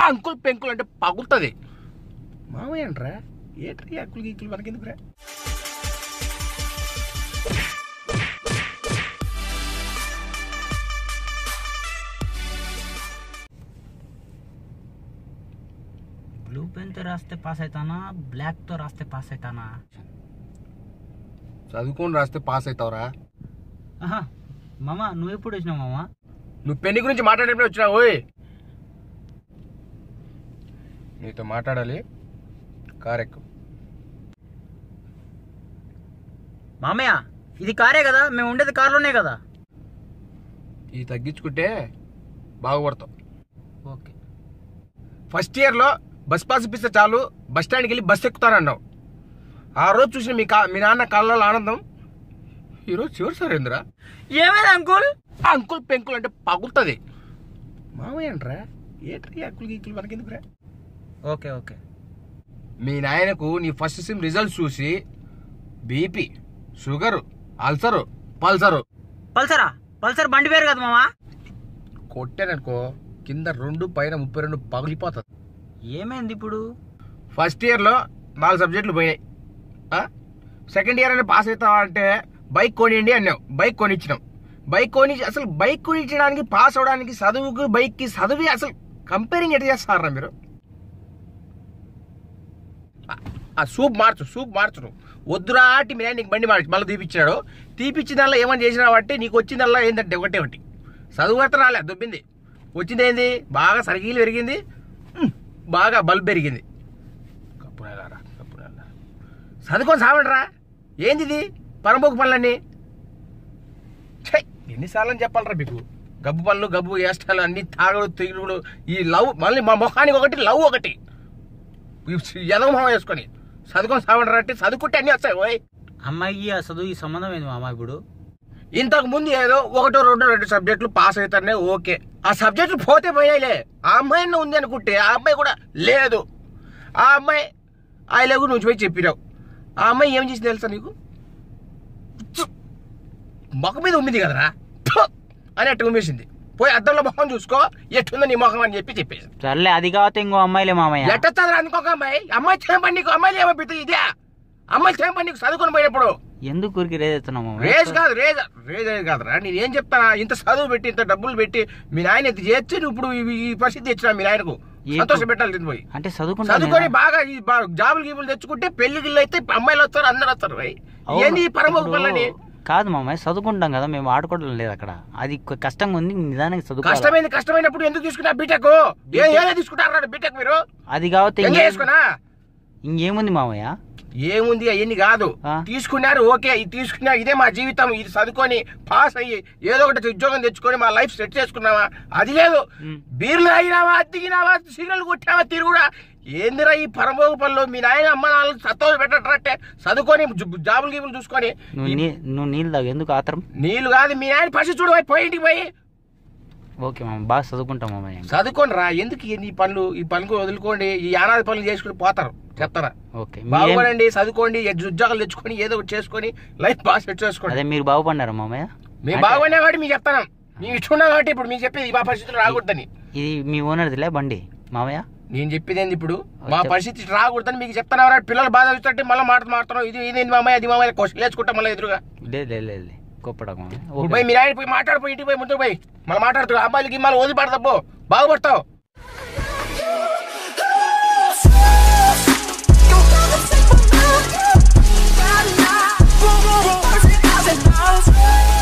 Uncle పెంకులు అంటే పగులుతుంది. మామయ్య అంటరా ఏట్రీ అంకుల్ గీకులు మనకెందుకురా? బ్లూ పెన్తో రాస్తే పాస్ అవుతానా, బ్లాక్తో రాస్తే పాస్ అవుతానా? చదువుకొని రాస్తే పాస్ అవుతావురా. మామ నువ్వు ఎప్పుడు వచ్చినావు మామ? నువ్వు పెళ్లి గురించి మాట్లాడేప్పుడు వచ్చినావు. ఓయ్ నీతో మాట్లాడాలి, కారెక్కు. మామయ్య ఇది కారే కదా, మేము ఉండేది కారులోనే కదా. ఇది తగ్గించుకుంటే బాగుపడతావు. ఓకే. ఫస్ట్ ఇయర్లో బస్ పాస్ ఇప్పిస్తే చాలు బస్ స్టాండ్కి వెళ్ళి బస్ ఎక్కుతానన్నావు. ఆ రోజు చూసిన మీ నాన్న కళ్ళలో ఆనందం ఈరోజు చివరి సార్ ఏందిరా? ఏమైంది అంకుల్? అంకుల్ పెంకులు అంటే పగులుతుంది. మామయ్య అంటరా ఏట్రీ అంకుల్ గీకులు మనకెందుకురా? Okay okay. మీ నాయనకు నీ ఫస్ట్ సిమ్ రిజల్ట్స్ చూసి BP, sugar, ulcer, Pulsar. Pulsar బండి పేరు కదా మామ. కొట్టాననుకో కింద 2 పైన 32 పగిలిపోతుంది. ఏమైంది ఇప్పుడు? ఫస్ట్ ఇయర్లో 4 సబ్జెక్టులు పోయినాయి. సెకండ్ ఇయర్ అయినా పాస్ అవుతావా అంటే బైక్ కొనియండి అన్నావు. బైక్ కొనిచ్చినాం. అసలు బైక్ కొనిచ్చడానికి పాస్ అవడానికి చదువుకు బైక్కి చదివి అసలు కంపేరింగ్ ఎట్లా చేస్తారా మీరు? ఆ సూప్ మార్చు వద్దురాటి మీ నీకు బండి మార్చి మళ్ళీ తీపిచ్చిన దానిలో ఏమని చేసినా బట్టి నీకు వచ్చిందల్లా ఏంటంటే ఒకటి చదువు అయితే రాలే, దొబ్బింది. వచ్చింది ఏంది? బాగా సరిగీలు పెరిగింది, బాగా బల్బ్ పెరిగింది. కప్పు నెలరా చదువుకొని సావండిరా. ఏంది ఇది పరంపోకు పనులన్నీ? ఎన్నిసార్లు చెప్పాలరా మీకు? గబ్బు వేష్టాలు అన్ని తాగుడు తిరుగుడు, ఈ లవ్ మళ్ళీ మా ముఖానికి ఒకటి లవ్ ఒకటి ఎదవ మొహం వేసుకొని చదువుకొని సావండిరా అంటే చదువుకుంటే అన్నీ వస్తాయి. ఓయ్ అమ్మాయికి ఆ చదువు సంబంధం ఏంది మామ? ఇప్పుడు ఇంతకు ముందు ఏదో 1-2 సబ్జెక్టులు పాస్ అవుతానే ఓకే, ఆ సబ్జెక్టులు పోతే పోయాయిలే. ఆ అమ్మాయిని ఉంది అనుకుంటే ఆ అమ్మాయి కూడా లేదు. ఆ అమ్మాయి ఆయనకు నువ్వు పోయి చెప్పినావు. ఆ అమ్మాయి ఏం చేసింది తెలుసా నీకు? మొఖం మీద ఉమ్మింది కదరా అని అట్టు ఉమ్మేసింది. పోయి అద్దంలో మొహం చూసుకో ఎట్టుందో నీ మొహం అని చెప్పేసి. సర్లే అది కావతే ఇంకో అమ్మాయిలే మామయ్య. ఎట్టొచ్చా అనుకోక అమ్మాయి చేయమని నీకు అమ్మాయిలు ఏమైపోతుంది? ఇదే అమ్మాయిలు చేయమని నీకు చదువుకొని పోయినప్పుడు ఎందుకు ఊరికి రేజ్ ఎత్తున్నావు? రేజ్ కాదురా. నేను ఏం చెప్తానా, ఇంత చదువు పెట్టి ఇంత డబ్బులు పెట్టి మీ నాయన ఇది చేర్చి నువ్వు ఇప్పుడు ఈ పరిస్థితి తెచ్చినా మీ నాయనకు సంతోషం పెట్టాలి. తిని పోయి అంటే చదువుకొని బాగా జాబులు గీబులు తెచ్చుకుంటే పెళ్లి గిళ్ళు అయితే అమ్మాయిలు వస్తారు, అందరు వస్తారు. ఏంది పరమోగ పనులని? కాదు మామయ్య, చదువుకుంటాం కదా మేము, ఆడుకోవడం లేదు అక్కడ. అది కష్టంగా ఉంది, నిదానంగా చదువు. కష్టమైనప్పుడు ఎందుకు తీసుకున్నా బీటెక్? తీసుకుంటారా బీటెక్ మీరు? అది కావతే చేసుకున్నా ఇంకేముంది మామయ్య? ఏముంది అవన్నీ కాదు. తీసుకున్నారు ఓకే, ఇది తీసుకున్నా ఇదే మా జీవితం, ఇది చదువుకొని పాస్ అయ్యి ఏదో ఒకటి ఉద్యోగం తెచ్చుకొని మా లైఫ్ సెట్ చేసుకున్నావా? అది లేదు. బీర్లు అయినావా, అద్దిగినావా, సిగ్నల్ కొట్టావా, తిరుగుడా ఏందిరా ఈ పరమోగ పనులు? మీ నాయన అమ్మ నాన్న సత్తోలు పెట్టట్టే చదువుకొని జాబులు గీబులు చూసుకొని. నువ్వు నీళ్ళు తాగు, ఎందుకు ఆత్రం? నీళ్ళు కాదు, మీ నాయన పసి చూడు పోయి ఇంటికి పోయి. ఓకే మామ, బాగా చదువుకుంటాం మామయ్య. చదువుకోండి రా. ఎందుకు ఈ పనులు వదులుకోండి, ఈ అనాథ పనులు చేసుకుని పోతారు చెప్తారా? ఓకే బాగుపడండి, చదువుకోండి, ఉద్యోగాలు తెచ్చుకొని ఏదో ఒకటి చేసుకొని లైఫ్ బాగా సెట్ చేసుకోండి. అదే మీరు బాగుపడ్డారా మామయ్య? మేము బాగుపడినా కాబట్టి మీకు చెప్తాను. మేము ఇష్టం కాబట్టి ఇప్పుడు మీకు చెప్పేది మా పరిస్థితులు రాకూడదని. ఇది మీ ఓనర్దిలే బండి మామయ్య? నేను చెప్పేది ఏంది ఇప్పుడు మా పరిస్థితి రాకూడదని మీకు చెప్తాను. పిల్లలు బాధ చూస్తుంటే మళ్ళీ మాట్లాడుతున్నాం. ఇది మామయ్య అది మామయ్య క్వశ్చన్ వేసుకుంటా మళ్ళీ ఎదురుగా. లేదు గొప్పడా పోయి మీరు ఆయన పోయి మాట్లాడిపోయి ఇంటికి పోయి ముందుకు పోయి మళ్ళీ మాట్లాడుతూ అమ్మాయిలకి మళ్ళీ వదిలిపడతావు, బాగుపడతావు. Boom, boom, boom, 1,000 hours.